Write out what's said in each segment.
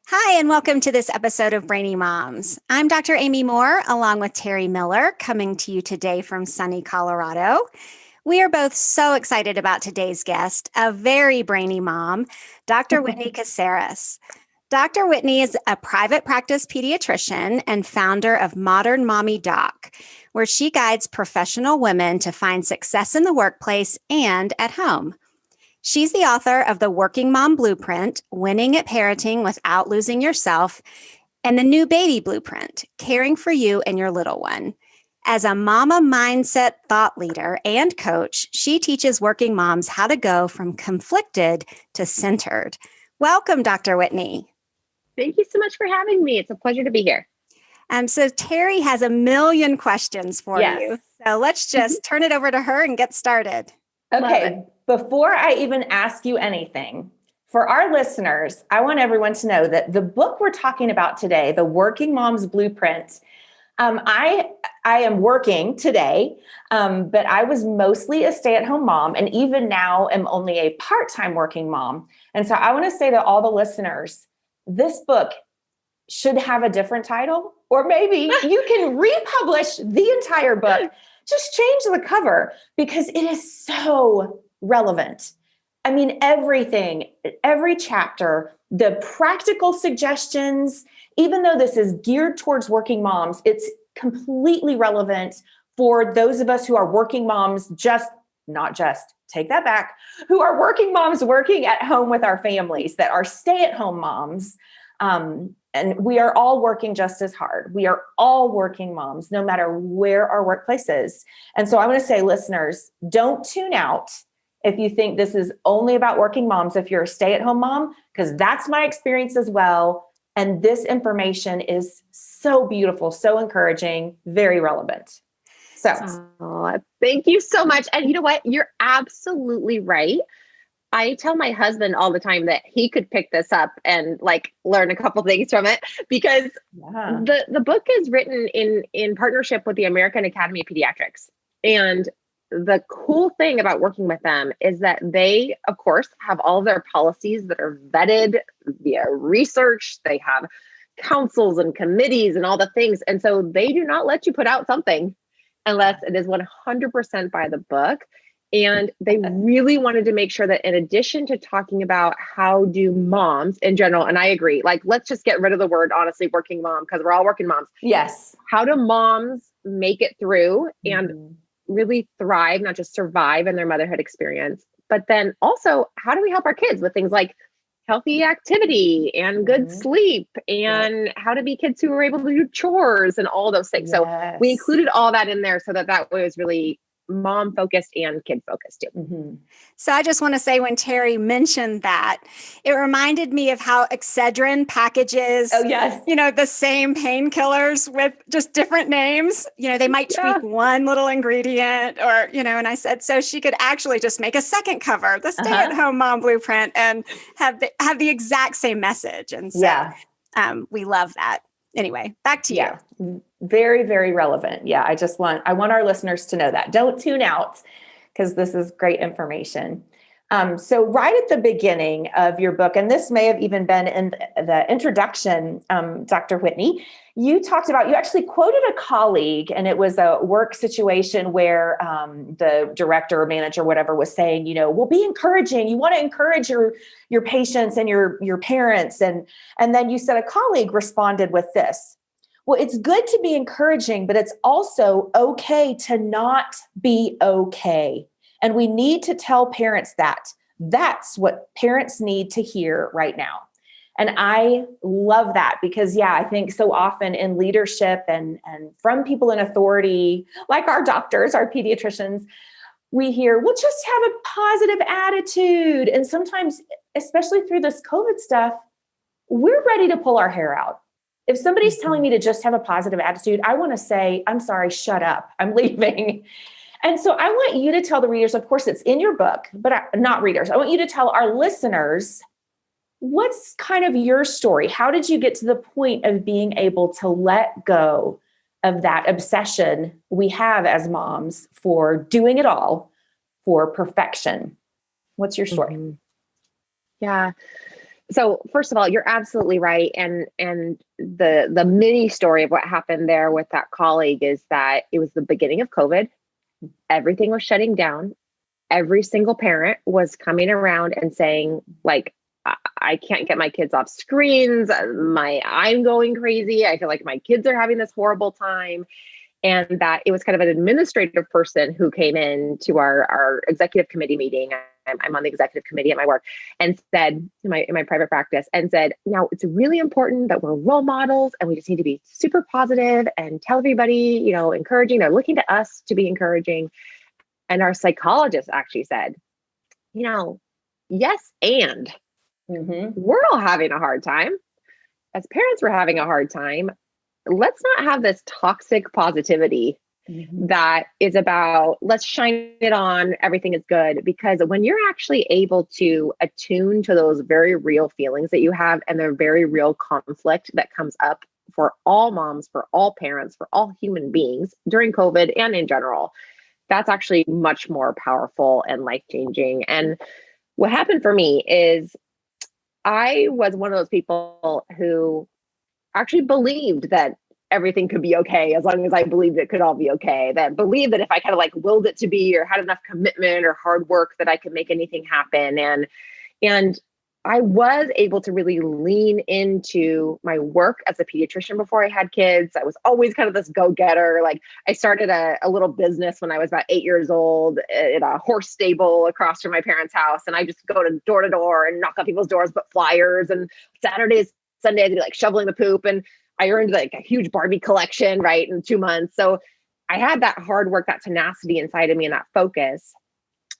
Hi, and welcome to this episode of Brainy Moms. I'm Dr. Amy Moore, along with Terry Miller, coming to you today from sunny Colorado. We are both so excited about today's guest, a very brainy mom, Dr. Whitney Casares. Dr. Whitney is a private practice pediatrician and founder of Modernmommydoc, where she guides professional women to find success in the workplace and at home. She's the author of The Working Mom Blueprint, Winning at Parenting Without Losing Yourself, and The New Baby Blueprint, Caring for You and Your Little One. As a mama mindset thought leader and coach, she teaches working moms how to go from conflicted to centered. Welcome, Dr. Whitney. Thank you so much for having me. It's a pleasure to be here. So Terry has a million questions for you. So let's just turn it over to her and get started. Okay. Before I even ask you anything, for our listeners, I want everyone to know that the book we're talking about today, The Working Mom's Blueprint, I am working today, but I was mostly a stay-at-home mom, and even now am only a part-time working mom. And so I want to say to all the listeners, this book should have a different title, or maybe you can republish the entire book. Just change the cover because it is so relevant. I mean, everything, every chapter, the practical suggestions, even though this is geared towards working moms, it's completely relevant for those of us who are working moms, take that back, who are working moms working at home with our families, that are stay-at-home moms. And we are all working just as hard. We are all working moms, no matter where our workplace is. And so I want to say, listeners, don't tune out if you think this is only about working moms, if you're a stay-at-home mom, because that's my experience as well. And this information is so beautiful, so encouraging, very relevant. So thank you so much. And you know what? You're absolutely right. I tell my husband all the time that he could pick this up and learn a couple things from it, because the book is written in partnership with the American Academy of Pediatrics. And the cool thing about working with them is that they, of course, have all of their policies that are vetted via research. They have councils and committees and all the things. And so they do not let you put out something unless it is 100% by the book. And they really wanted to make sure that in addition to talking about how do moms in general, and I agree, let's just get rid of the word, honestly, working mom, because we're all working moms. Yes. How do moms make it through and really thrive, not just survive in their motherhood experience, but then also how do we help our kids with things like healthy activity and good sleep, and how to be kids who are able to do chores and all those things. So we included all that in there so that was really mom focused and kid focused too. So I just want to say, when Terry mentioned that, it reminded me of how Excedrin packages, the same painkillers with just different names. They might tweak one little ingredient or, and I said, so she could actually just make a second cover, the stay-at-home mom blueprint, and have the exact same message. And so we love that. Anyway, back to you. Very, very relevant. Yeah. I want our listeners to know that. Don't tune out, because this is great information. So right at the beginning of your book, and this may have even been in the introduction, Dr. Whitney, you actually quoted a colleague, and it was a work situation where the director or manager, whatever, was saying, well, be encouraging. You want to encourage your patients and your parents. And then you said a colleague responded with this: well, it's good to be encouraging, but it's also okay to not be okay. And we need to tell parents that. That's what parents need to hear right now. And I love that because, I think so often in leadership and from people in authority, like our doctors, our pediatricians, we hear, well, just have a positive attitude. And sometimes, especially through this COVID stuff, we're ready to pull our hair out. If somebody's telling me to just have a positive attitude, I want to say, I'm sorry, shut up, I'm leaving. And so I want you to tell the readers, of course, it's in your book, but not readers. I want you to tell our listeners, what's kind of your story? How did you get to the point of being able to let go of that obsession we have as moms for doing it all for perfection? What's your story? Yeah. So first of all, you're absolutely right. And the mini story of what happened there with that colleague is that it was the beginning of COVID. Everything was shutting down. Every single parent was coming around and saying, like, I can't get my kids off screens. I'm going crazy. I feel like my kids are having this horrible time. And that it was kind of an administrative person who came in to our executive committee meeting. I'm on the executive committee at my work, and said in my private practice, and said, now it's really important that we're role models and we just need to be super positive and tell everybody, encouraging. They're looking to us to be encouraging. And our psychologist actually said, yes, and we're all having a hard time. As parents, we're having a hard time. Let's not have this toxic positivity that is about, let's shine it on, everything is good. Because when you're actually able to attune to those very real feelings that you have and the very real conflict that comes up for all moms, for all parents, for all human beings during COVID and in general, that's actually much more powerful and life-changing. And what happened for me is I was one of those people who actually believed that everything could be okay as long as I believed it could all be okay. That believed that if I kind of like willed it to be or had enough commitment or hard work that I could make anything happen. And I was able to really lean into my work as a pediatrician before I had kids. I was always kind of this go-getter. Like I started a little business when I was about 8 years old at a horse stable across from my parents' house. And I just go to door and knock on people's doors, put flyers, and Saturdays, Sundays, I'd be like shoveling the poop. And I earned like a huge Barbie collection, right, in 2 months. So I had that hard work, that tenacity inside of me and that focus.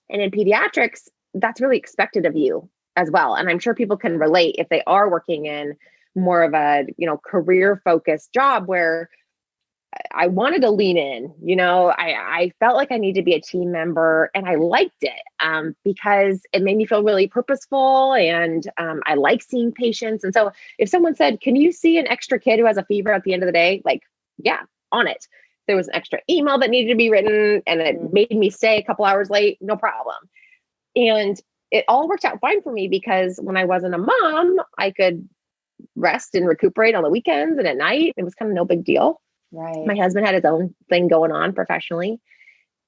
And in pediatrics, that's really expected of you as well. And I'm sure people can relate if they are working in more of a, career focused job where I wanted to lean in, I felt like I needed to be a team member, and I liked it because it made me feel really purposeful, and I like seeing patients. And so if someone said, can you see an extra kid who has a fever at the end of the day? Like, yeah, on it. There was an extra email that needed to be written and it made me stay a couple hours late, no problem. And it all worked out fine for me because when I wasn't a mom, I could rest and recuperate on the weekends and at night. It was kind of no big deal. Right. My husband had his own thing going on professionally.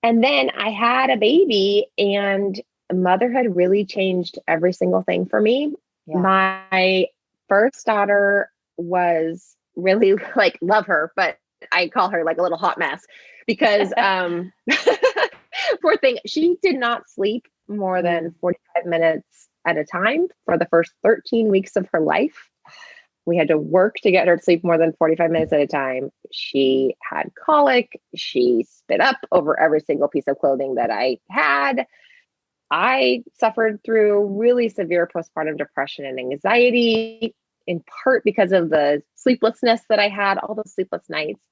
And then I had a baby, and motherhood really changed every single thing for me. Yeah. My first daughter was really love her, but I call her like a little hot mess because poor thing, she did not sleep more than 45 minutes at a time for the first 13 weeks of her life. We had to work to get her to sleep more than 45 minutes at a time. She had colic. She spit up over every single piece of clothing that I had. I suffered through really severe postpartum depression and anxiety, in part because of the sleeplessness that I had, all those sleepless nights.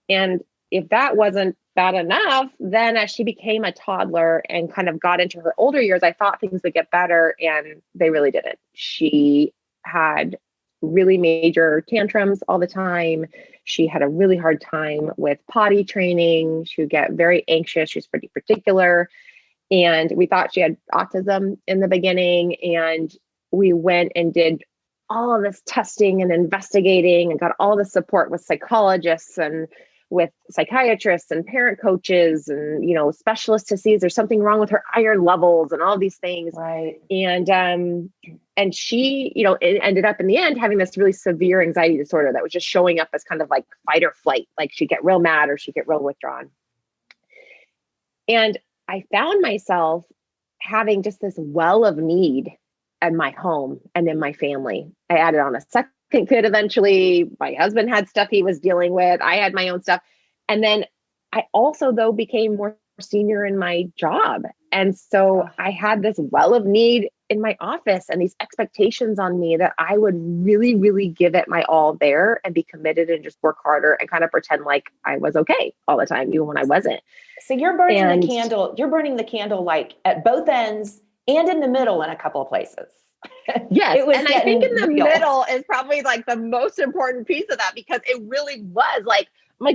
And if that wasn't bad enough, then as she became a toddler and kind of got into her older years, I thought things would get better, and they really didn't. She had really major tantrums all the time. She had a really hard time with potty training. She would get very anxious. She's pretty particular. And we thought she had autism in the beginning. And we went and did all of this testing and investigating and got all the support with psychologists and with psychiatrists and parent coaches and, specialists to see is there something wrong with her iron levels and all these things. Right. And she, it ended up in the end having this really severe anxiety disorder that was just showing up as kind of like fight or flight. Like she'd get real mad or she'd get real withdrawn. And I found myself having just this well of need in my home and in my family. I added on a second kid eventually. My husband had stuff he was dealing with. I had my own stuff. And then I also, though, became more senior in my job. And so I had this well of need in my office and these expectations on me that I would really, really give it my all there and be committed and just work harder and kind of pretend like I was okay all the time, even when I wasn't. So you're burning the candle. You're burning the candle like at both ends and in the middle in a couple of places. Yes. And I think in the middle is probably like the most important piece of that, because it really was like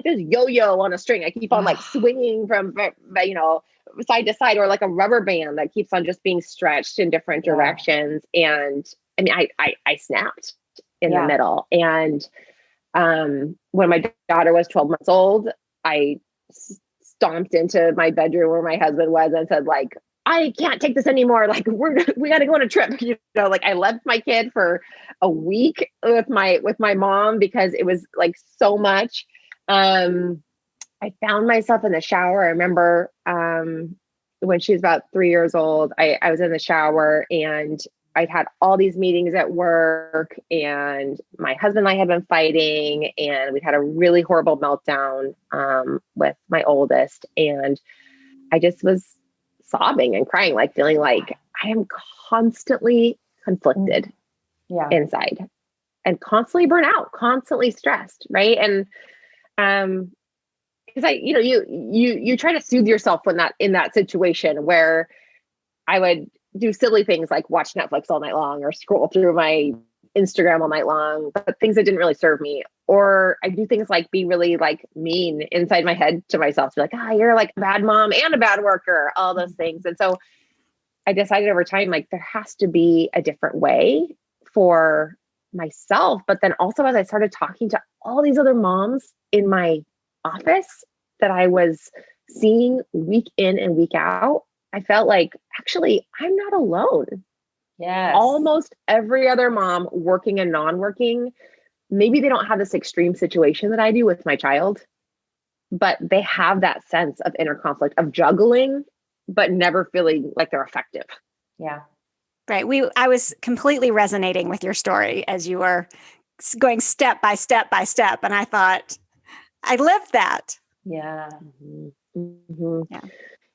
this yo-yo on a string. I keep on like swinging from, side to side, or like a rubber band that keeps on just being stretched in different directions. And I mean, I snapped in the middle. And when my daughter was 12 months old, I stomped into my bedroom where my husband was and said, like, I can't take this anymore. Like, we got to go on a trip. You know, like I left my kid for a week with my mom because it was like so much. I found myself in the shower. I remember when she was about 3 years old, I was in the shower and I'd had all these meetings at work and my husband and I had been fighting and we'd had a really horrible meltdown with my oldest. And I just was sobbing and crying, like feeling like I am constantly conflicted inside and constantly burnt out, constantly stressed. Right. And because you try to soothe yourself when in that situation where I would do silly things like watch Netflix all night long or scroll through my Instagram all night long, but things that didn't really serve me. Or I do things like be really like mean inside my head to myself, to be like, you're like a bad mom and a bad worker, all those things. And so I decided over time, like there has to be a different way for myself. But then also as I started talking to all these other moms in my office that I was seeing week in and week out, I felt like, actually, I'm not alone. Yes. Almost every other mom, working and non-working, maybe they don't have this extreme situation that I do with my child, but they have that sense of inner conflict, of juggling, but never feeling like they're effective. Yeah. Right. I was completely resonating with your story as you were going step by step by step. And I thought, I lived that. Yeah. Mm-hmm. Mm-hmm. Yeah.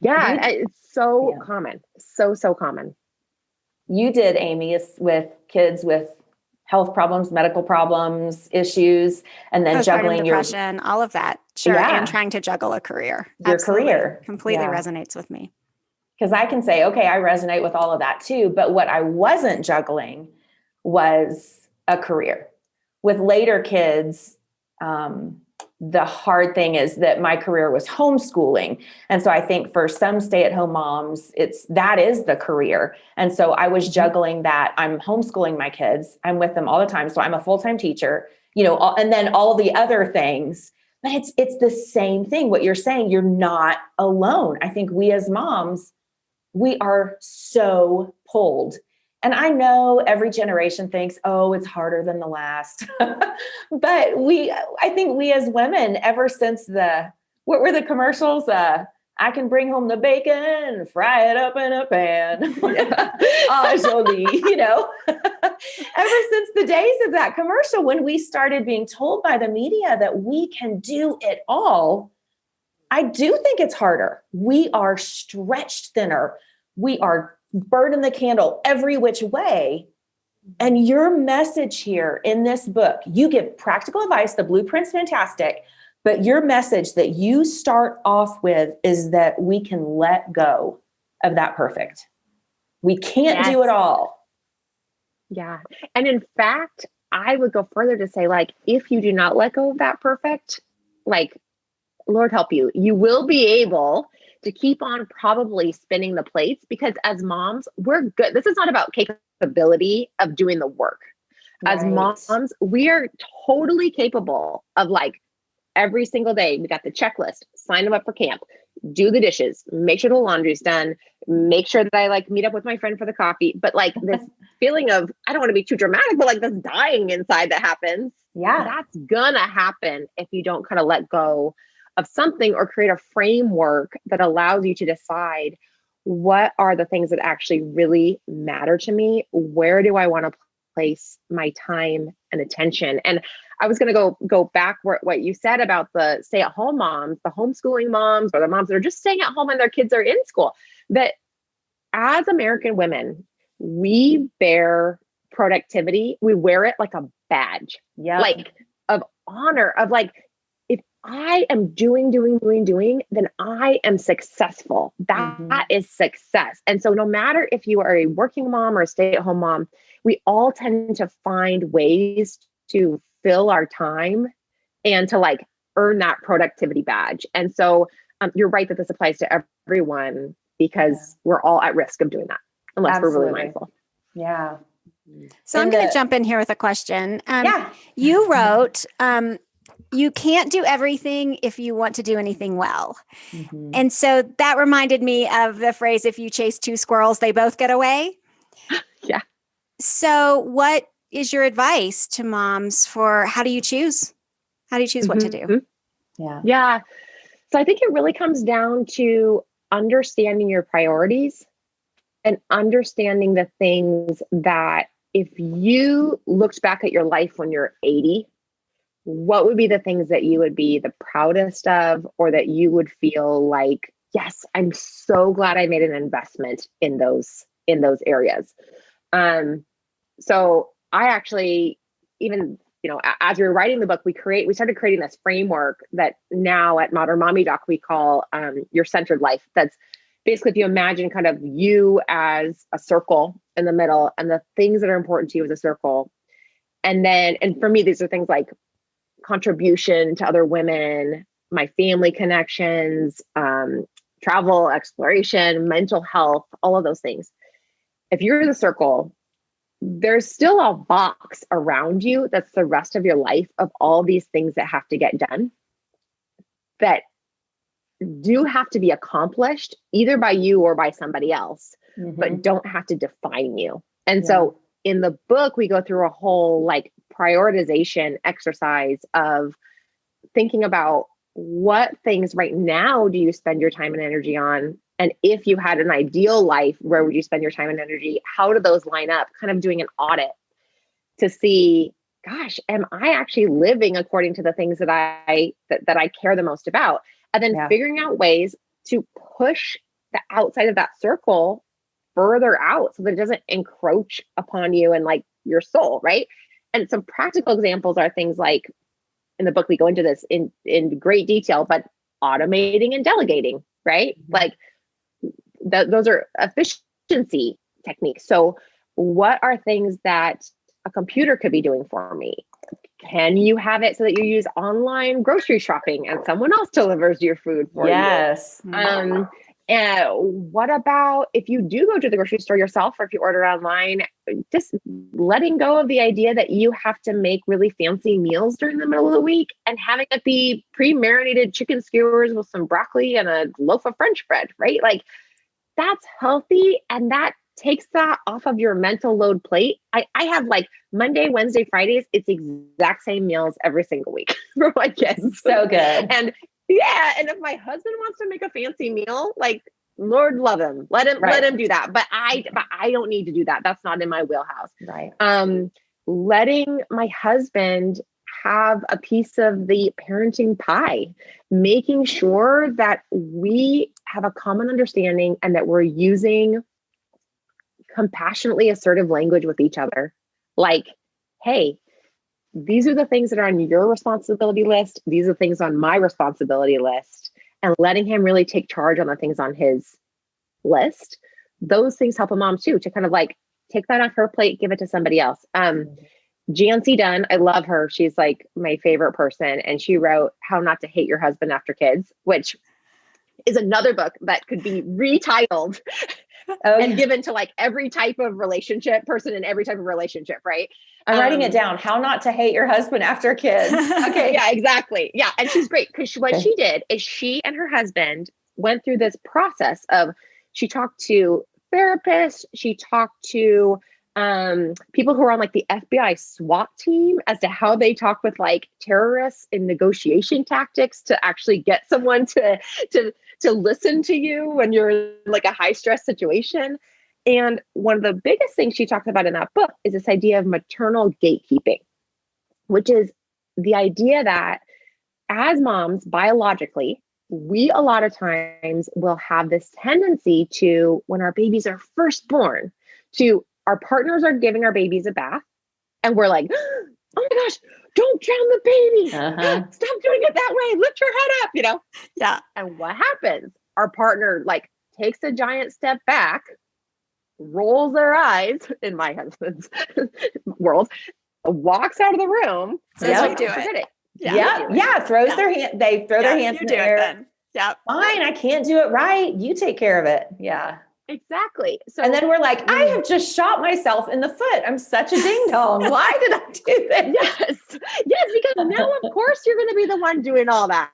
Yeah, it's so common. So common. You did, Amy, with kids with health problems, medical problems, issues, and then juggling depression, all of that. Sure. Yeah. And trying to juggle a career. Your career. Completely resonates with me. Because I can say, okay, I resonate with all of that too. But what I wasn't juggling was a career. With later kids, the hard thing is that my career was homeschooling. And so I think for some stay-at-home moms, that is the career. And so I was juggling that. I'm homeschooling my kids. I'm with them all the time. So I'm a full-time teacher, and then all the other things. But it's the same thing. What you're saying, you're not alone. I think we as moms, we are so pulled. And I know every generation thinks, oh, it's harder than the last. But I think we as women, ever since what were the commercials? I can bring home the bacon, fry it up in a pan. Ever since the days of that commercial, when we started being told by the media that we can do it all, I do think it's harder. We are stretched thinner. We are burning the candle every which way. And your message here in this book, you give practical advice. The blueprint's fantastic, but your message that you start off with is that we can let go of that perfect. We can't do it all. Yeah. And in fact, I would go further to say, like, if you do not let go of that perfect, like, Lord help you, you will be able to keep on probably spinning the plates, because as moms, we're good. This is not about capability of doing the work. Right. As moms, we are totally capable of, like, every single day, we got the checklist, sign them up for camp, do the dishes, make sure the laundry's done, make sure that I like meet up with my friend for the coffee. But like this feeling of, I don't want to be too dramatic, but like this dying inside that happens. Yeah. That's gonna happen if you don't kind of let go of something or create a framework that allows you to decide what are the things that actually really matter to me? Where do I want to place my time and attention? And I was going to go back what you said about the stay-at-home moms, the homeschooling moms, or the moms that are just staying at home and their kids are in school, that as American women, we bear productivity. We wear it like a badge, like of honor, of like, if I am doing, then I am successful. That is success. And so no matter if you are a working mom or a stay-at-home mom, we all tend to find ways to fill our time and to like earn that productivity badge. And so you're right that this applies to everyone, because we're all at risk of doing that unless we're really mindful. Yeah. So I'm going to jump in here with a question. You wrote, you can't do everything if you want to do anything well. Mm-hmm. And so that reminded me of the phrase, if you chase two squirrels, they both get away. Yeah. So what is your advice to moms for how do you choose? How do you choose what to do? Yeah. So I think it really comes down to understanding your priorities and understanding the things that if you looked back at your life when you're 80, what would be the things that you would be the proudest of, or that you would feel like, yes, I'm so glad I made an investment in those areas. So I actually, even, as we were writing the book, we started creating this framework that now at Modernmommydoc, we call your centered life. That's basically, if you imagine kind of you as a circle in the middle and the things that are important to you as a circle. And for me, these are things like contribution to other women, my family connections, travel, exploration, mental health, all of those things. If you're the circle, there's still a box around you that's the rest of your life of all these things that have to get done that do have to be accomplished either by you or by somebody else, but don't have to define you. And so in the book, we go through a whole prioritization exercise of thinking about what things right now do you spend your time and energy on? And if you had an ideal life, where would you spend your time and energy? How do those line up? Kind of doing an audit to see, gosh, am I actually living according to the things that I care the most about? And then figuring out ways to push the outside of that circle further out so that it doesn't encroach upon you and your soul, right? And some practical examples are things like, in the book, we go into this in great detail, but automating and delegating, right? Those are efficiency techniques. So what are things that a computer could be doing for me? Can you have it so that you use online grocery shopping and someone else delivers your food for you? Yes. And what about if you do go to the grocery store yourself, or if you order online, just letting go of the idea that you have to make really fancy meals during the middle of the week and having it be pre-marinated chicken skewers with some broccoli and a loaf of French bread, right? That's healthy, and that takes that off of your mental load plate. I have Monday, Wednesday, Fridays, it's the exact same meals every single week for my kids. So good. And if my husband wants to make a fancy meal, Lord love him, let him do that. But I don't need to do that. That's not in my wheelhouse. Right. Letting my husband have a piece of the parenting pie, making sure that we have a common understanding and that we're using compassionately assertive language with each other. Hey, these are the things that are on your responsibility list. These are the things on my responsibility list. And letting him really take charge on the things on his list. Those things help a mom too, to kind of take that off her plate, give it to somebody else. Jancy Dunn, I love her. She's my favorite person. And she wrote How Not to Hate Your Husband After Kids, which is another book that could be retitled and given to every type of person in every type of relationship, right? I'm writing it down. How Not to Hate Your Husband After Kids. Okay. Yeah, exactly. Yeah. And she's great because what she did is she and her husband went through this process of, she talked to therapists, she talked to people who are on the FBI SWAT team as to how they talk with terrorists in negotiation tactics to actually get someone to listen to you when you're in a high stress situation. And one of the biggest things she talks about in that book is this idea of maternal gatekeeping, which is the idea that as moms, biologically, we a lot of times will have this tendency to, when our babies are first born, our partners are giving our babies a bath and we're like, oh my gosh, don't drown the baby. Stop doing it that way. Lift your head up, Yeah. And what happens? Our partner takes a giant step back, rolls their eyes in my husband's world, walks out of the room. Says you do forget it. Yeah. Throws their hand. They throw their hands in the air. Then. Yeah. Fine. I can't do it right. You take care of it. Yeah. Exactly. So, and then we're like, I have just shot myself in the foot. I'm such a ding dong. Why did I do this? Yes, because now of course you're going to be the one doing all that,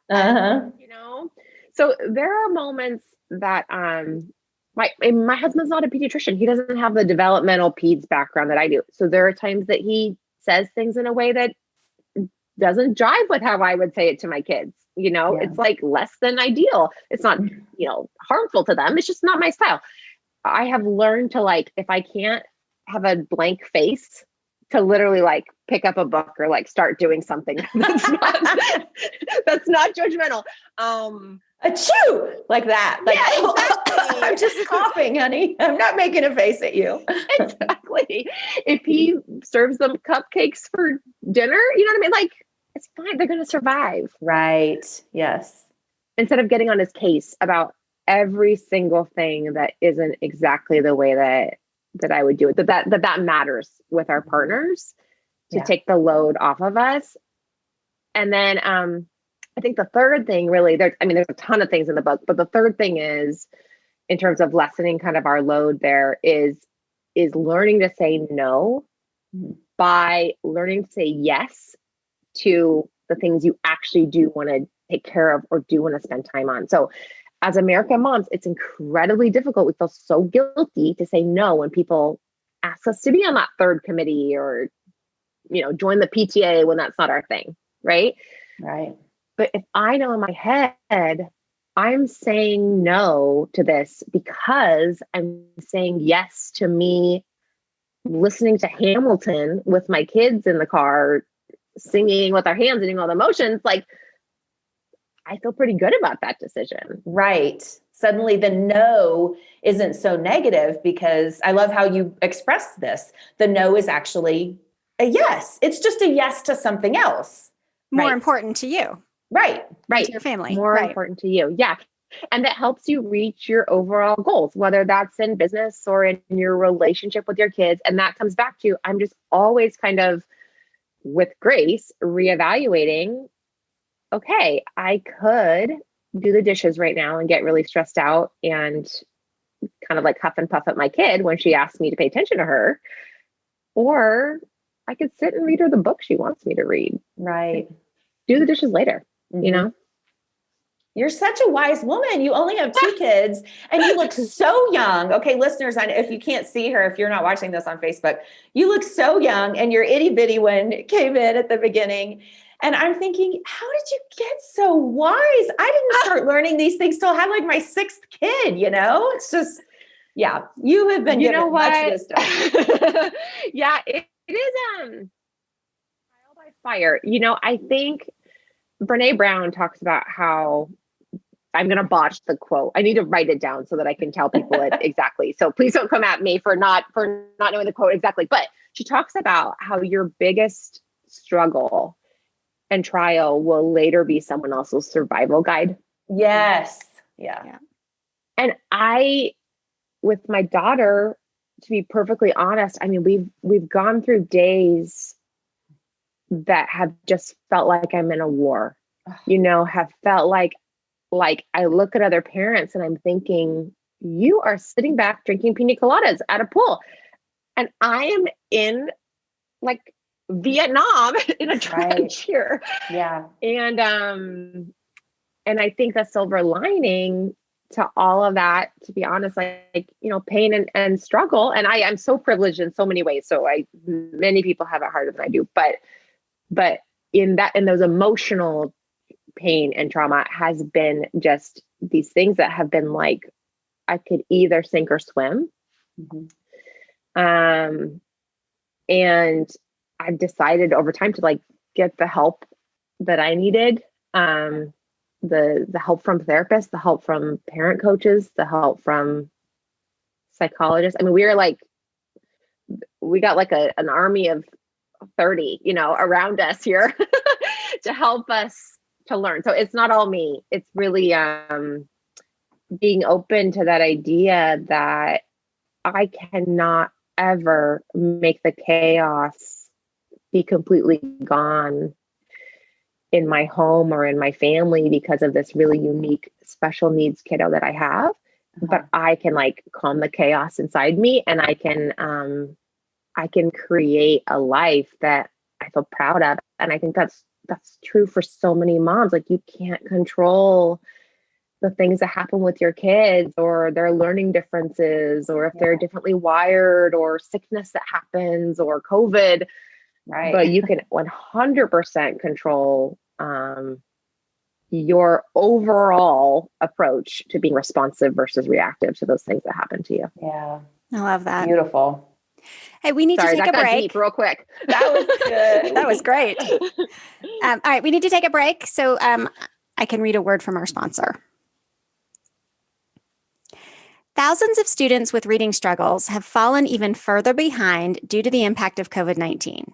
you know? So there are moments that, my husband's not a pediatrician. He doesn't have the developmental peds background that I do. So there are times that he says things in a way that doesn't jive with how I would say it to my kids. It's like less than ideal. It's not, harmful to them. It's just not my style. I have learned to, like, if I can't have a blank face, to literally like pick up a book or like start doing something that's not judgmental. Achoo! Like that. Like, exactly. I'm just coughing, honey. I'm not making a face at you. Exactly. If he serves them cupcakes for dinner, you know what I mean? Like, it's fine. They're going to survive. Right. Yes. Instead of getting on his case about every single thing that isn't exactly the way that I would do it, that matters with our partners, to take the load off of us. And then, I think the third thing really, there's a ton of things in the book, but the third thing is, in terms of lessening kind of our load there, is learning to say no by learning to say yes to the things you actually do want to take care of or do want to spend time on. So as American moms, it's incredibly difficult. We feel so guilty to say no when people ask us to be on that third committee or, join the PTA when that's not our thing. Right. Right. But if I know in my head, I'm saying no to this because I'm saying yes to me listening to Hamilton with my kids in the car, singing with our hands and doing all the motions, like, I feel pretty good about that decision. Right. Suddenly the no isn't so negative, because I love how you expressed this. The no is actually a yes. It's just a yes to something else. More important to you. Right. To your family. More important to you. Yeah. And that helps you reach your overall goals, whether that's in business or in your relationship with your kids. And that comes back to, I'm just always kind of, with grace, reevaluating, okay, I could do the dishes right now and get really stressed out and kind of like huff and puff at my kid when she asks me to pay attention to her. Or I could sit and read her the book she wants me to read. Right. Do the dishes later, You're such a wise woman. You only have 2 kids and you look so young. Okay, listeners, if you can't see her, if you're not watching this on Facebook, you look so young, and your itty bitty one came in at the beginning. And I'm thinking, how did you get so wise? I didn't start learning these things till I had like my 6th kid, It's just, you have been given much wisdom. Yeah, it is trial by fire. I think Brené Brown talks about how, I'm going to botch the quote. I need to write it down so that I can tell people it exactly. So please don't come at me for not knowing the quote exactly. But she talks about how your biggest struggle and trial will later be someone else's survival guide. Yes. Yeah. And with my daughter, to be perfectly honest, we've gone through days that have just felt like I'm in a war, have felt like I look at other parents and I'm thinking, you are sitting back drinking pina coladas at a pool. And I am in like Vietnam in a trench here. Yeah. And I think the silver lining to all of that, to be honest, pain and struggle. And I'm so privileged in so many ways. So many people have it harder than I do, but in those emotional pain and trauma has been just these things that have been like, I could either sink or swim. And I've decided over time to get the help that I needed. The help from therapists, the help from parent coaches, the help from psychologists. We got like an army of 30, around us here to help us to learn. So it's not all me. It's really being open to that idea that I cannot ever make the chaos be completely gone in my home or in my family because of this really unique special needs kiddo that I have. but I can like calm the chaos inside me, and I can create a life that I feel proud of. And I think that's true for so many moms. Like, you can't control the things that happen with your kids, or their learning differences, or if they're differently wired, or sickness that happens, or COVID. Right. But you can 100% control your overall approach to being responsive versus reactive to those things that happen to you. Yeah. I love that. Beautiful. Hey, we need to take a break. Deep real quick. That was good. That was great. All right, we need to take a break. So I can read a word from our sponsor. Thousands of students with reading struggles have fallen even further behind due to the impact of COVID-19.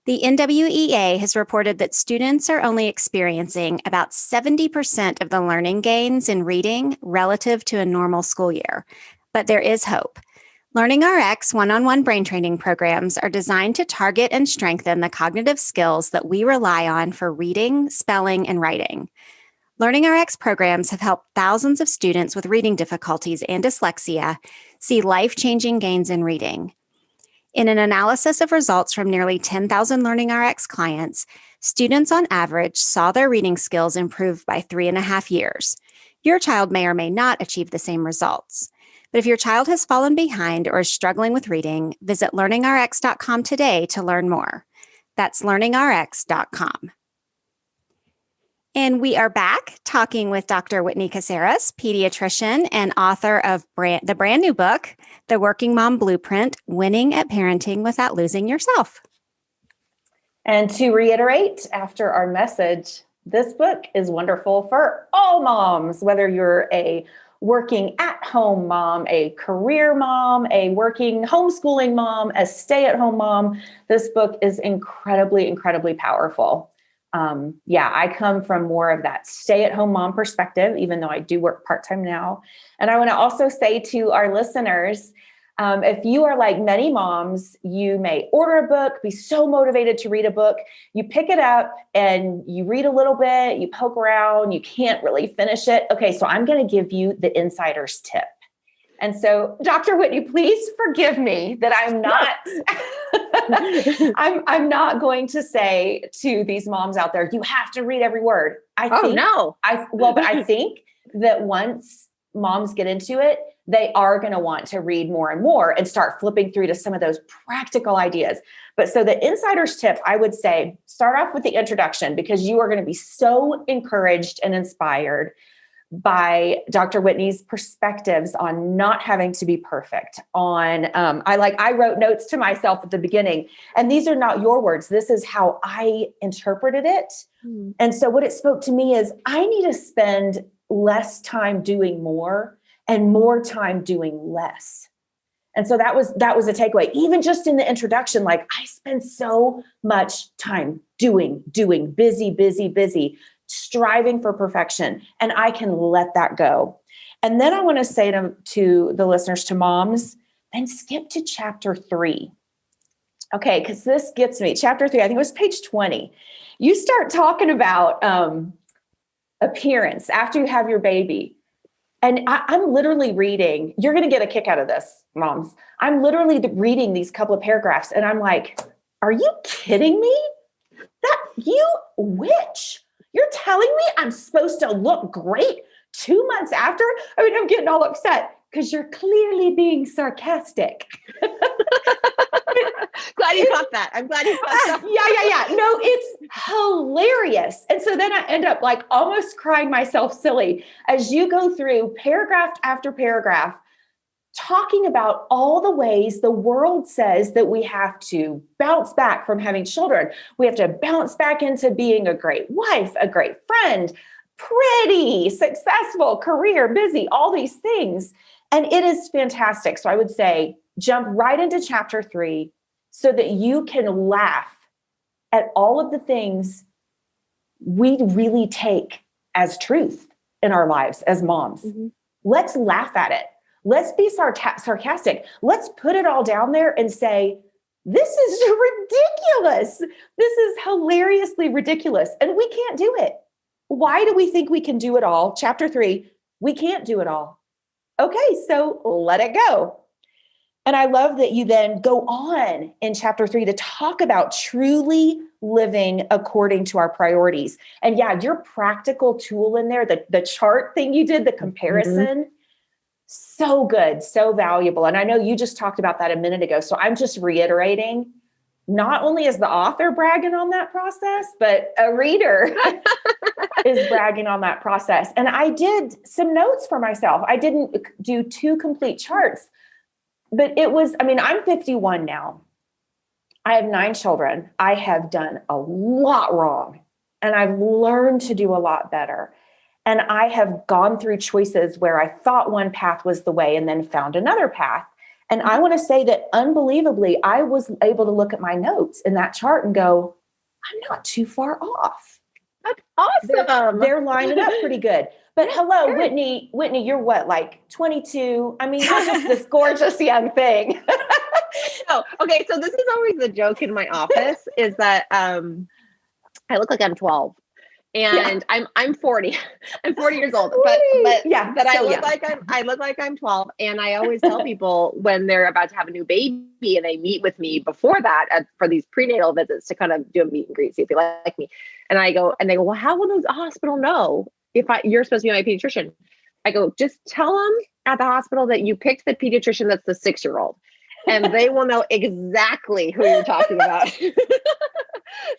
The NWEA has reported that students are only experiencing about 70% of the learning gains in reading relative to a normal school year. But there is hope. LearningRx one-on-one brain training programs are designed to target and strengthen the cognitive skills that we rely on for reading, spelling, and writing. LearningRx programs have helped thousands of students with reading difficulties and dyslexia see life-changing gains in reading. In an analysis of results from nearly 10,000 LearningRx clients, students on average saw their reading skills improve by 3.5 years. Your child may or may not achieve the same results. But if your child has fallen behind or is struggling with reading, visit learningrx.com today to learn more. That's learningrx.com. And we are back talking with Dr. Whitney Casares, pediatrician and author of the brand new book, The Working Mom Blueprint, Winning at Parenting Without Losing Yourself. And to reiterate, after our message, this book is wonderful for all moms, whether you're a working at-home mom, a career mom, a working homeschooling mom, a stay-at-home mom. This book is incredibly, incredibly powerful. I come from more of that stay-at-home mom perspective, even though I do work part-time now. And I want to also say to our listeners, if you are like many moms, you may order a book, be so motivated to read a book, you pick it up and you read a little bit, you poke around, you can't really finish it. Okay, so I'm going to give you the insider's tip. And so, Dr. Whitney, please forgive me that I'm not, I'm not going to say to these moms out there, you have to read every word. But I think that once moms get into it, they are going to want to read more and more and start flipping through to some of those practical ideas. But so the insider's tip, I would say, start off with the introduction, because you are going to be so encouraged and inspired by Dr. Whitney's perspectives on not having to be perfect. I wrote notes to myself at the beginning, and these are not your words. This is how I interpreted it. And so what it spoke to me is I need to spend less time doing more and more time doing less. And so that was a takeaway. Even just in the introduction, like, I spend so much time doing, busy, striving for perfection, and I can let that go. And then I want to say to the listeners, to moms, and skip to chapter 3. Okay, because this gets me. Chapter 3, I think it was page 20. You start talking about appearance after you have your baby. And I'm literally reading, you're going to get a kick out of this, moms. I'm literally reading these couple of paragraphs, and I'm like, are you kidding me? That you witch? You're telling me I'm supposed to look great 2 months after? I mean, I'm getting all upset because you're clearly being sarcastic. Glad you caught that. I'm glad you caught that. Yeah. No, it's hilarious. And so then I end up like almost crying myself silly as you go through paragraph after paragraph, talking about all the ways the world says that we have to bounce back from having children. We have to bounce back into being a great wife, a great friend, pretty, successful, career, busy, all these things. And it is fantastic. So I would say jump right into chapter 3 so that you can laugh at all of the things we really take as truth in our lives as moms. Mm-hmm. Let's laugh at it. Let's be sarcastic. Let's put it all down there and say, this is ridiculous. This is hilariously ridiculous. And we can't do it. Why do we think we can do it all? Chapter 3, we can't do it all. okay, so let it go. And I love that you then go on in chapter 3 to talk about truly living according to our priorities. And yeah, your practical tool in there, the chart thing you did, the comparison, so good, so valuable. And I know you just talked about that a minute ago. So I'm just reiterating, not only is the author bragging on that process, but a reader is bragging on that process. And I did some notes for myself. I didn't do 2 complete charts. But it was, I mean, I'm 51 now. I have 9 children. I have done a lot wrong, and I've learned to do a lot better. And I have gone through choices where I thought one path was the way and then found another path. And I want to say that unbelievably, I was able to look at my notes in that chart and go, I'm not too far off. That's awesome. They're lining up pretty good. But hello, Whitney, you're what, like 22? I mean, you're just this gorgeous young thing. Oh, okay. So this is always the joke in my office is that I look like I'm 12. And I'm 40. I'm 40 years old, but yeah, but so I look like I'm 12. And I always tell people when they're about to have a new baby and they meet with me before that for these prenatal visits to kind of do a meet and greet, see if they like me. And they go, well, how will the hospital know if you're supposed to be my pediatrician? I go, just tell them at the hospital that you picked the pediatrician that's the 6-year-old, and they will know exactly who you're talking about.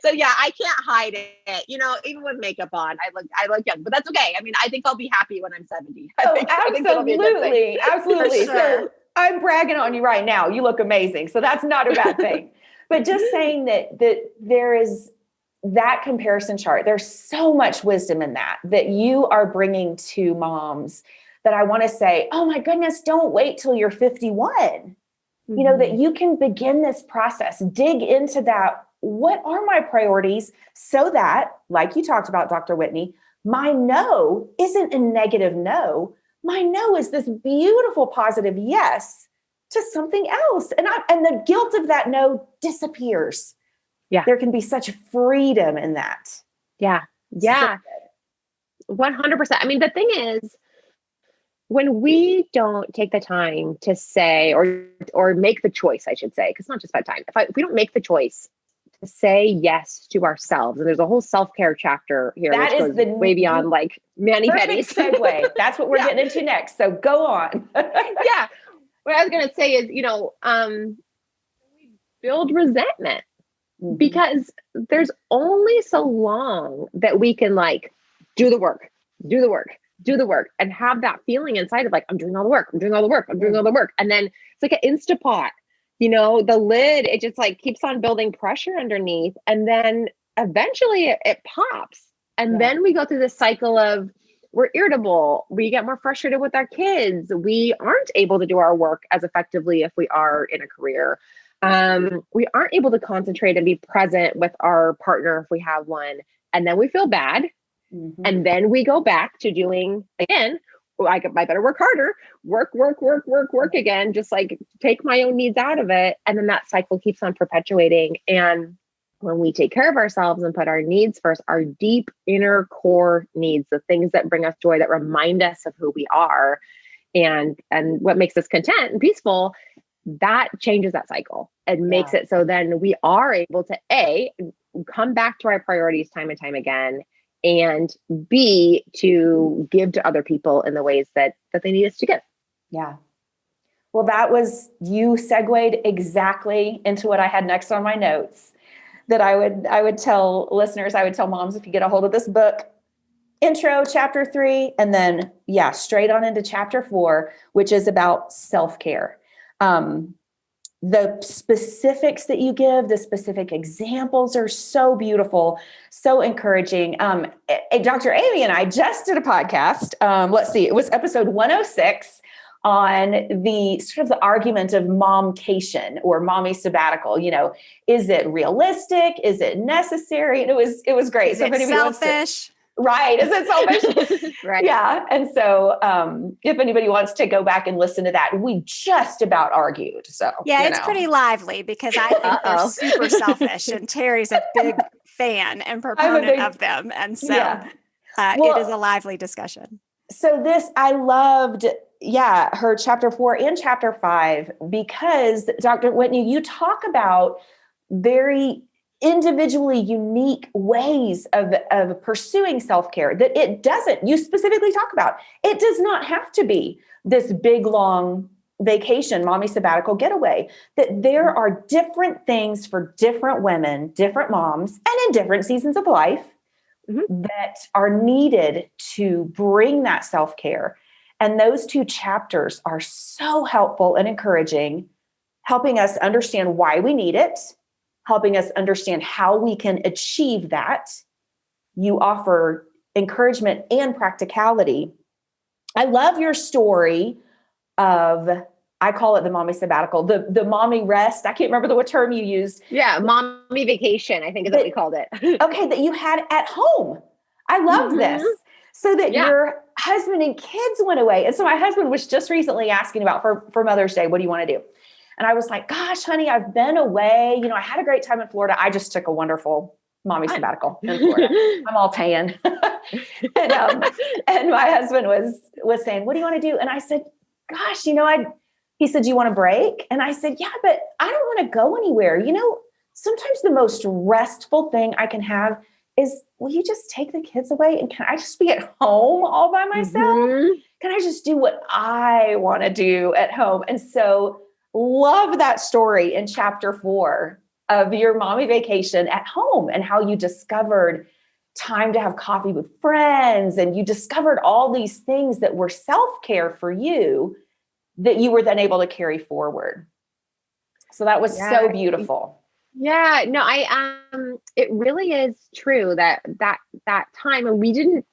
So yeah, I can't hide it. You know, even with makeup on, I look young, but that's okay. I mean, I think I'll be happy when I'm 70. Absolutely. Absolutely. Sure. So I'm bragging on you right now. You look amazing. So that's not a bad thing. But just saying that there is that comparison chart, there's so much wisdom in that you are bringing to moms that I want to say, oh my goodness, don't wait till you're 51. You know, that you can begin this process, dig into that. What are my priorities so that, like you talked about, Dr. Whitney, my no isn't a negative no. My no is this beautiful, positive yes to something else. And the guilt of that no disappears. Yeah. There can be such freedom in that. Yeah. Yeah. 100%. I mean, the thing is, when we don't take the time to say, or make the choice, I should say, because it's not just about time. If we don't make the choice to say yes to ourselves, and there's a whole self-care chapter here, that which is goes way beyond like mani-pedis. Segue. That's what we're getting into next. So go on. Yeah. What I was going to say is, we build resentment because there's only so long that we can like do the work, and have that feeling inside of like, I'm doing all the work. And then it's like an Instapot, the lid, it just like keeps on building pressure underneath. And then eventually it pops. And then we go through this cycle of we're irritable. We get more frustrated with our kids. We aren't able to do our work as effectively if we are in a career. We aren't able to concentrate and be present with our partner if we have one. And then we feel bad. And then we go back to doing again, I better work harder, work again, just like take my own needs out of it. And then that cycle keeps on perpetuating. And when we take care of ourselves and put our needs first, our deep inner core needs, the things that bring us joy, that remind us of who we are and what makes us content and peaceful, that changes that cycle and makes it so then we are able to come back to our priorities time and time again, and B, to give to other people in the ways that they need us to give. Yeah. Well, you segued exactly into what I had next on my notes, that I would tell listeners, I would tell moms, if you get a hold of this book, intro, chapter 3, and then straight on into chapter 4, which is about self-care. The specifics that you give, the specific examples are so beautiful, so encouraging. Dr. Amy and I just did a podcast. Let's see, it was episode 106 on the sort of the argument of momcation or mommy sabbatical. Is it realistic? Is it necessary? And it was great. Is it selfish? Right. Is it selfish? Right. Yeah. And so if anybody wants to go back and listen to that, we just about argued. So it's pretty lively because I think they're super selfish, and Terry's a big fan and proponent of them. And so it is a lively discussion. So I loved her chapter 4 and chapter 5, because Dr. Whitney, you talk about very individually unique ways of pursuing self-care that you specifically talk about. It does not have to be this big, long vacation, mommy sabbatical getaway, that there are different things for different women, different moms, and in different seasons of life that are needed to bring that self-care. And those 2 chapters are so helpful and encouraging, helping us understand why we need it, helping us understand how we can achieve that. You offer encouragement and practicality. I love your story of, I call it the mommy sabbatical, the mommy rest. I can't remember what term you used. Yeah, mommy vacation, I think is what we called it. Okay, that you had at home. I love this. So that your husband and kids went away. And so my husband was just recently asking about for Mother's Day, what do you want to do? And I was like, gosh, honey, I've been away. I had a great time in Florida. I just took a wonderful mommy sabbatical in Florida. I'm all tan. and my husband was saying, what do you want to do? And I said, gosh, he said, do you want a break? And I said, yeah, but I don't want to go anywhere. Sometimes the most restful thing I can have is, will you just take the kids away? And can I just be at home all by myself? Can I just do what I want to do at home? And so love that story in chapter 4 of your mommy vacation at home and how you discovered time to have coffee with friends. And you discovered all these things that were self-care for you that you were then able to carry forward. So that was so beautiful. Yeah, no, it really is true that time, and we didn't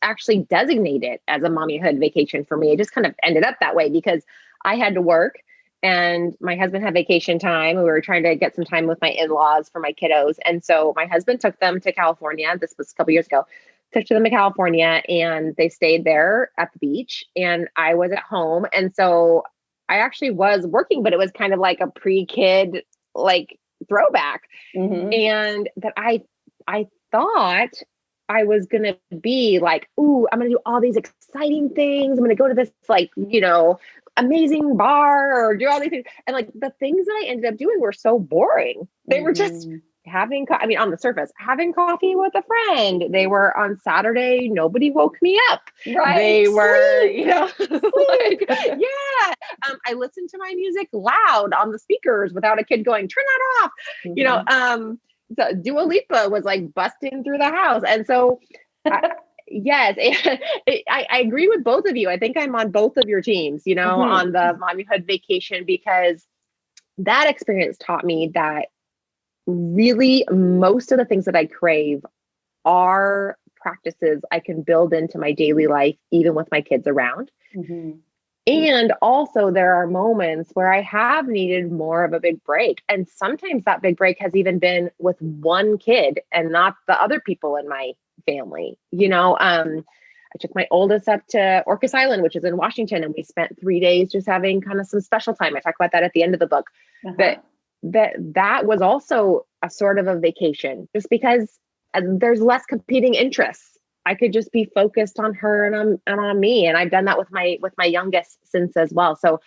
actually designate it as a mommyhood vacation for me. It just kind of ended up that way because I had to work and my husband had vacation time. We were trying to get some time with my in-laws for my kiddos. And so my husband took them to California. This was a couple years ago. Took them to California and they stayed there at the beach and I was at home. And so I actually was working, but it was kind of like a pre-kid throwback. And that I thought I was going to be like, ooh, I'm going to do all these exciting things. I'm going to go to this amazing bar or do all these things. And the things that I ended up doing were so boring. They were just having, on the surface, having coffee with a friend. They were on Saturday. Nobody woke me up. Right. They were, I listened to my music loud on the speakers without a kid going, turn that off. So Dua Lipa was busting through the house. And so, yes, I agree with both of you. I think I'm on both of your teams, on the Mommyhood Vacation, because that experience taught me that really most of the things that I crave are practices I can build into my daily life, even with my kids around. And also there are moments where I have needed more of a big break. And sometimes that big break has even been with one kid and not the other people in my family. I took my oldest up to Orcas Island, which is in Washington, and we spent 3 days just having kind of some special time. I talk about that at the end of the book. That was also a sort of a vacation, just because there's less competing interests. I could just be focused on her and on me. And I've done that with my youngest since as well. So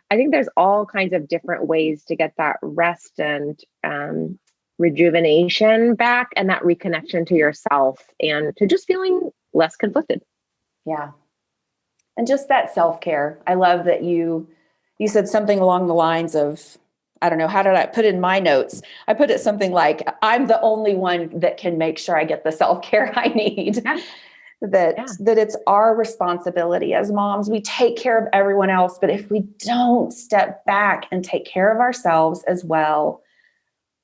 I think there's all kinds of different ways to get that rest and rejuvenation back, and that reconnection to yourself and to just feeling less conflicted. Yeah. And just that self-care. I love that you said something along the lines of, I don't know, how did I put in my notes? I put it something like, I'm the only one that can make sure I get the self-care I need. That it's our responsibility as moms. We take care of everyone else, but if we don't step back and take care of ourselves as well,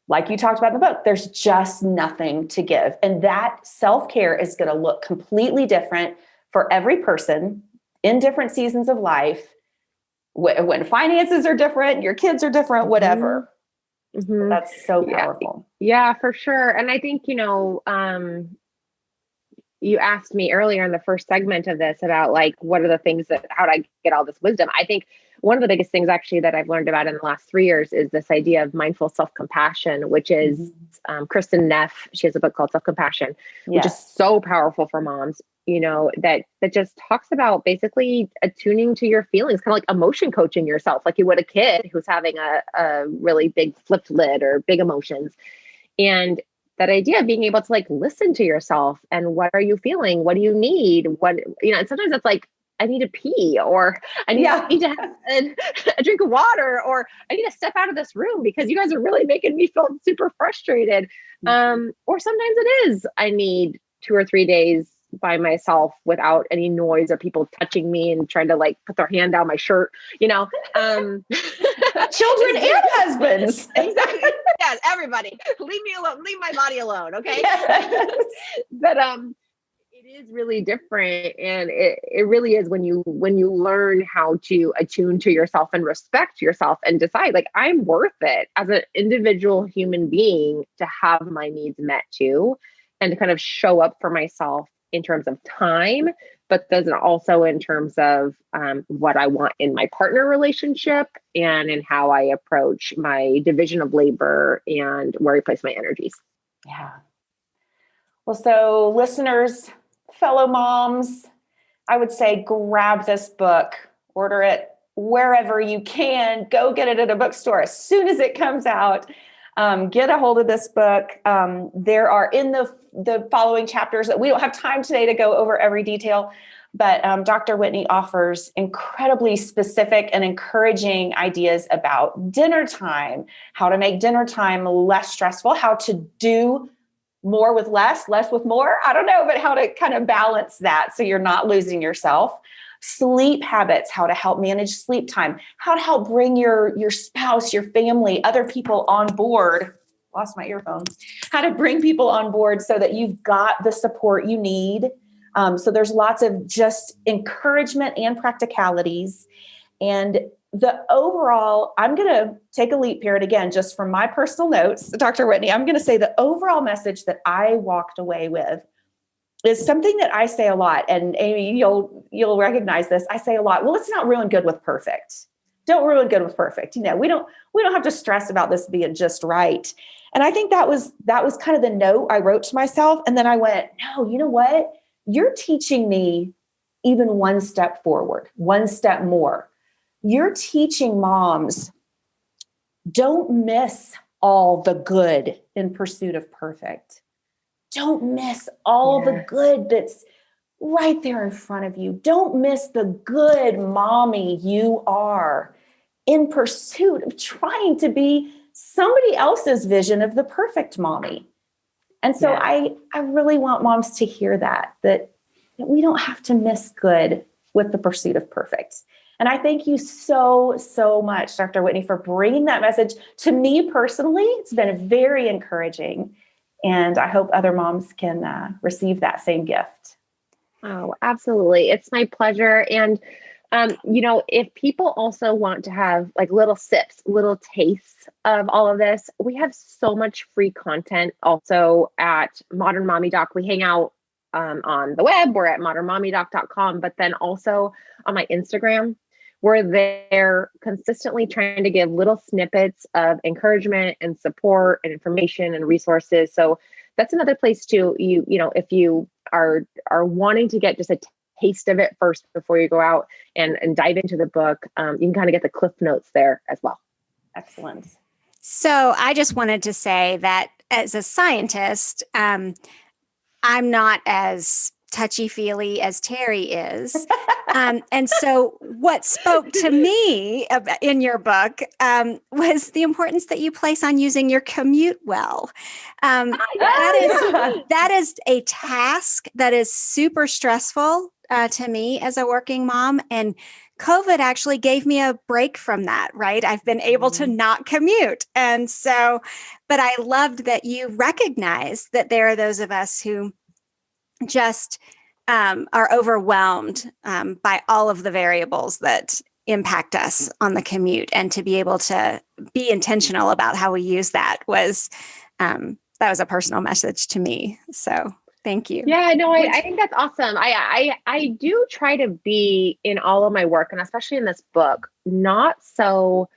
like you talked about in the book, there's just nothing to give. And that self-care is going to look completely different for every person in different seasons of life. When finances are different, your kids are different, whatever. That's so powerful. Yeah, for sure. And I think, you asked me earlier in the first segment of this about what are the things how do I get all this wisdom? I think one of the biggest things actually that I've learned about in the last 3 years is this idea of mindful self-compassion, which is Kristen Neff. She has a book called SelfCompassion, which is so powerful for moms. that just talks about basically attuning to your feelings, kind of like emotion coaching yourself, like you would a kid who's having a really big flipped lid or big emotions. And that idea of being able to like listen to yourself and what are you feeling? What do you need? And sometimes it's like, I need to pee, or I need to have a drink of water, or I need to step out of this room because you guys are really making me feel super frustrated. Or sometimes it is, I need 2 or 3 days by myself without any noise or people touching me and trying to like put their hand down my shirt, children and husbands. Exactly. Yes. Everybody leave me alone, leave my body alone. Okay. Yes. But, it is really different. And it really is when you learn how to attune to yourself and respect yourself and decide like, I'm worth it as an individual human being to have my needs met too, and to kind of show up for myself in terms of time, but then also in terms of what I want in my partner relationship and in how I approach my division of labor and where I place my energies. Yeah. Well, so listeners, fellow moms, I would say grab this book, order it wherever you can, go get it at a bookstore as soon as it comes out. Get a hold of this book. There are in the following chapters that we don't have time today to go over every detail, but Dr. Whitney offers incredibly specific and encouraging ideas about dinner time, how to make dinner time less stressful, how to do more with less with more. I don't know, but how to kind of balance that so you're not losing yourself. Sleep habits, how to help manage sleep time, how to help bring your spouse, your family, other people on board. Lost my earphones. How to bring people on board so that you've got the support you need. So there's lots of just encouragement and practicalities. And the overall, I'm going to take a leap here. And again, just from my personal notes, Dr. Whitney, I'm going to say the overall message that I walked away with is something that I say a lot. And Amy, you'll recognize this. I say a lot, well, let's not ruin good with perfect. Don't ruin good with perfect. We don't have to stress about this being just right. And I think that was kind of the note I wrote to myself. And then I went, no, you know what? You're teaching me even one step forward, one step more. You're teaching moms, don't miss all the good in pursuit of perfect. Don't miss all the good that's right there in front of you. Don't miss the good mommy you are in pursuit of trying to be somebody else's vision of the perfect mommy. And so I really want moms to hear that we don't have to miss good with the pursuit of perfect. And I thank you so, so much, Dr. Whitney, for bringing that message to me personally. It's been very encouraging. And I hope other moms can receive that same gift. Oh, absolutely. It's my pleasure. And, if people also want to have like little sips, little tastes of all of this, we have so much free content also at Modernmommydoc. We hang out on the web. We're at modernmommydoc.com, but then also on my Instagram, we're there consistently trying to give little snippets of encouragement and support and information and resources. So that's another place too. If you are wanting to get just a taste of it first before you go out and dive into the book, you can kind of get the cliff notes there as well. Excellent. So I just wanted to say that as a scientist, I'm not as touchy-feely as Terry is. And so what spoke to me in your book was the importance that you place on using your commute well. That is a task that is super stressful to me as a working mom. And COVID actually gave me a break from that, right? I've been able to not commute. And so, but I loved that you recognize that there are those of us who just are overwhelmed by all of the variables that impact us on the commute, and to be able to be intentional about how we use that was a personal message to me. So thank you. Yeah, no, I think that's awesome. I do try to be in all of my work, and especially in this book, not so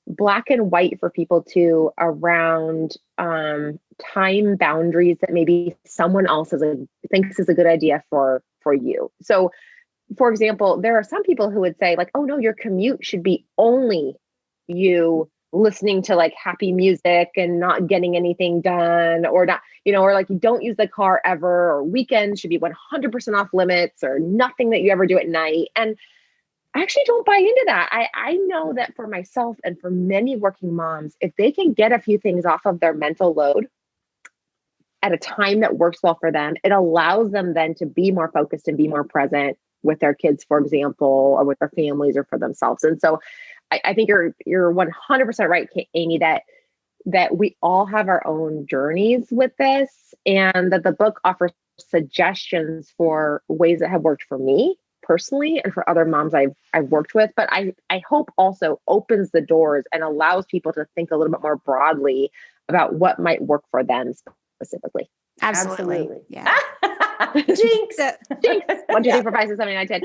black and white for people too around time boundaries that maybe someone else thinks is a good idea for for you. So for example, there are some people who would say like, oh no, your commute should be only you listening to like happy music and not getting anything done, or not, or like you don't use the car ever, or weekends should be 100% off limits, or nothing that you ever do at night. And I actually don't buy into that. I know that for myself and for many working moms, if they can get a few things off of their mental load at a time that works well for them, it allows them then to be more focused and be more present with their kids, for example, or with their families or for themselves. And so I think you're 100% right, Amy, that we all have our own journeys with this, and that the book offers suggestions for ways that have worked for me personally and for other moms I've worked with. But I hope also opens the doors and allows people to think a little bit more broadly about what might work for them specifically. Absolutely. Yeah. Jinx. Jinx. 1, 2, 3, 4, 5, 6, 7, 8, 9, 10.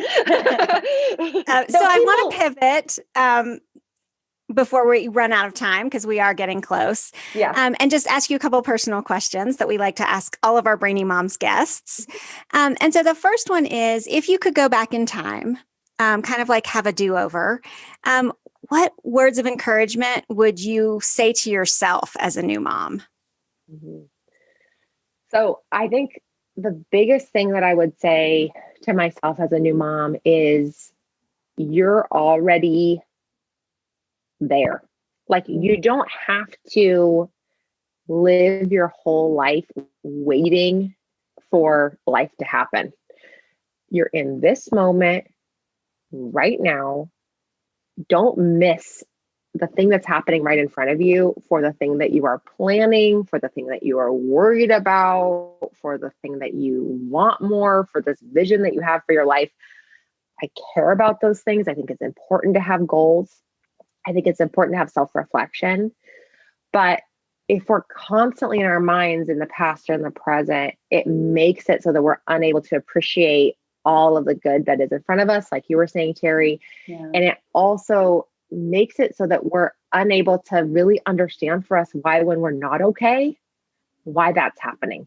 So I want to pivot before we run out of time, because we are getting close. Yeah. And just ask you a couple personal questions that we like to ask all of our Brainy Moms guests. And so the first one is, if you could go back in time, kind of like have a do-over, what words of encouragement would you say to yourself as a new mom? Mm-hmm. So I think the biggest thing that I would say to myself as a new mom is, you're already there. Like, you don't have to live your whole life waiting for life to happen. You're in this moment right now. Don't miss the thing that's happening right in front of you for the thing that you are planning, for the thing that you are worried about, for the thing that you want more, for this vision that you have for your life. I care about those things. I think it's important to have goals. I think it's important to have self-reflection. But if we're constantly in our minds in the past or in the present, it makes it so that we're unable to appreciate all of the good that is in front of us, like you were saying, Terry. Yeah. And it also makes it so that we're unable to really understand for us why, when we're not okay, why that's happening.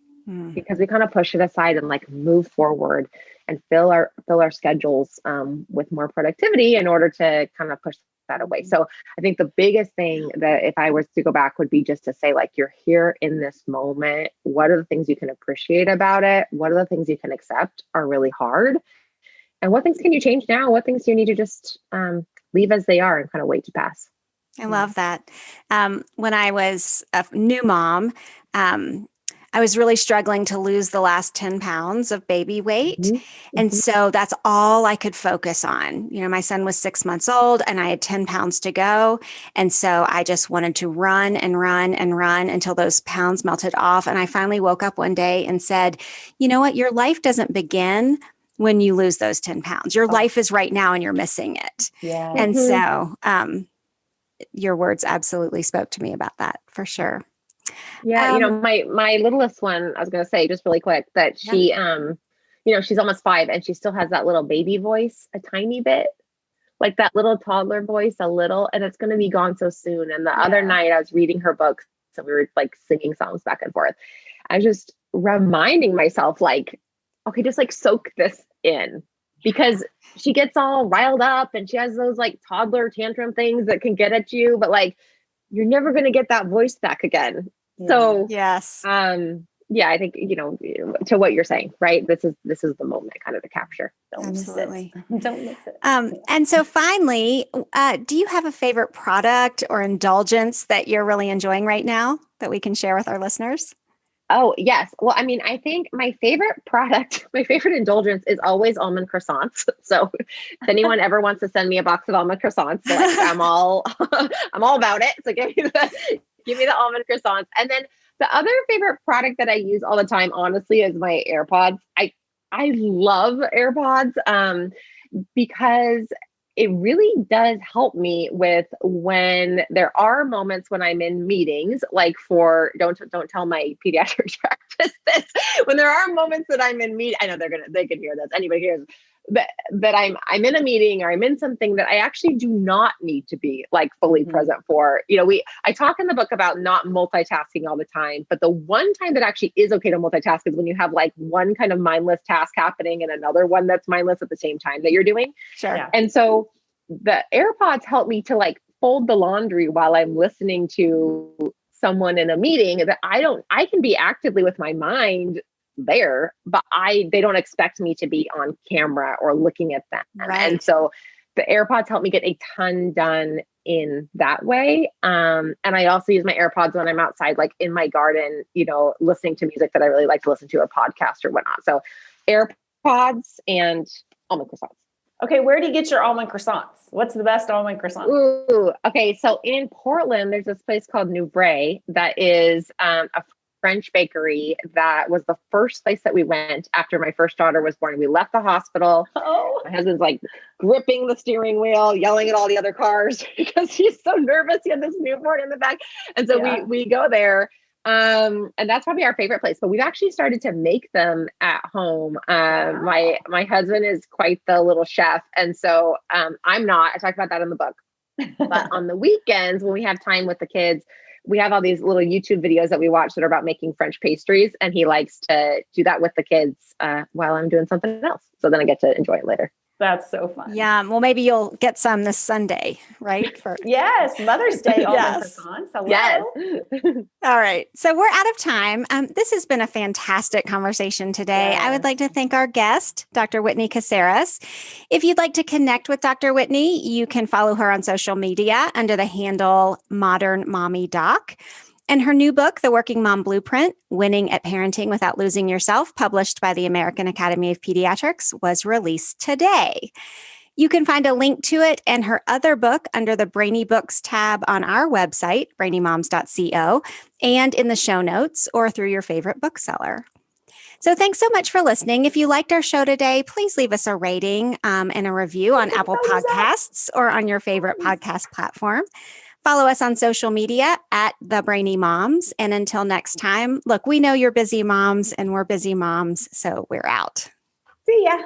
Because we kind of push it aside and like move forward and fill our schedules with more productivity in order to kind of push that away. So I think the biggest thing that if I was to go back would be just to say, like, you're here in this moment. What are the things you can appreciate about it? What are the things you can accept are really hard? And what things can you change now? What things do you need to just leave as they are and kind of wait to pass? I love that. When I was a new mom, I was really struggling to lose the last 10 pounds of baby weight. Mm-hmm. And so that's all I could focus on. My son was 6 months old and I had 10 pounds to go. And so I just wanted to run and run and run until those pounds melted off. And I finally woke up one day and said, you know what? Your life doesn't begin when you lose those 10 pounds. Your life is right now and you're missing it. Yeah. And so your words absolutely spoke to me about that, for sure. Yeah. My littlest one, I was going to say just really quick that she, she's almost 5 and she still has that little baby voice, a tiny bit, like that little toddler voice, a little, and it's going to be gone so soon. And the other night I was reading her book. So we were like singing songs back and forth. I was just reminding myself, like, okay, just like soak this in, because she gets all riled up and she has those like toddler tantrum things that can get at you, but like, you're never going to get that voice back again. Yeah. So yes. I think, to what you're saying, right? This is the moment kind of to capture. Absolutely. Don't miss it. And so finally, do you have a favorite product or indulgence that you're really enjoying right now that we can share with our listeners? Oh, yes. Well, I mean, I think my favorite product, my favorite indulgence is always almond croissants. So if anyone ever wants to send me a box of almond croissants, like, I'm all about it. So give me the almond croissants. And then the other favorite product that I use all the time, honestly, is my AirPods. I love AirPods because it really does help me with when there are moments when I'm in meetings, like for, don't tell my pediatrics practice this, when there are moments that I'm in meet, I know they can hear this, anybody hears, that I'm in a meeting or I'm in something that I actually do not need to be like fully present for. I talk in the book about not multitasking all the time, but the one time that actually is okay to multitask is when you have like one kind of mindless task happening and another one that's mindless at the same time that you're doing. Sure. Yeah. And so the AirPods help me to like fold the laundry while I'm listening to someone in a meeting that I can be actively with my mind there, but they don't expect me to be on camera or looking at them. Right. And so the AirPods help me get a ton done in that way. And I also use my AirPods when I'm outside, like in my garden, listening to music that I really like to listen to, or podcast or whatnot. So AirPods and almond croissants. Okay, where do you get your almond croissants? What's the best almond croissant? Ooh, okay. So in Portland, there's this place called Youre that is a French bakery that was the first place that we went after my first daughter was born. We left the hospital. Oh. My husband's like gripping the steering wheel, yelling at all the other cars because he's so nervous. He had this newborn in the back. And so we go there. And that's probably our favorite place, but we've actually started to make them at home. My husband is quite the little chef. And so, I'm not, I talk about that in the book, but on the weekends when we have time with the kids, we have all these little YouTube videos that we watch that are about making French pastries. And he likes to do that with the kids, while I'm doing something else. So then I get to enjoy it later. That's so fun. Yeah. Well, maybe you'll get some this Sunday, right? Yes. Mother's Day. Yes. Hello. Yes. All right. So we're out of time. This has been a fantastic conversation today. Yes. I would like to thank our guest, Dr. Whitney Casares. If you'd like to connect with Dr. Whitney, you can follow her on social media under the handle Modernmommydoc. And her new book, The Working Mom Blueprint, Winning at Parenting Without Losing Yourself, published by the American Academy of Pediatrics, was released today. You can find a link to it and her other book under the Brainy Books tab on our website, brainymoms.co, and in the show notes or through your favorite bookseller. So thanks so much for listening. If you liked our show today, please leave us a rating and a review on Apple Podcasts or on your favorite podcast platform. Follow us on social media at The Brainy Moms. And until next time, look, we know you're busy moms and we're busy moms, so we're out. See ya.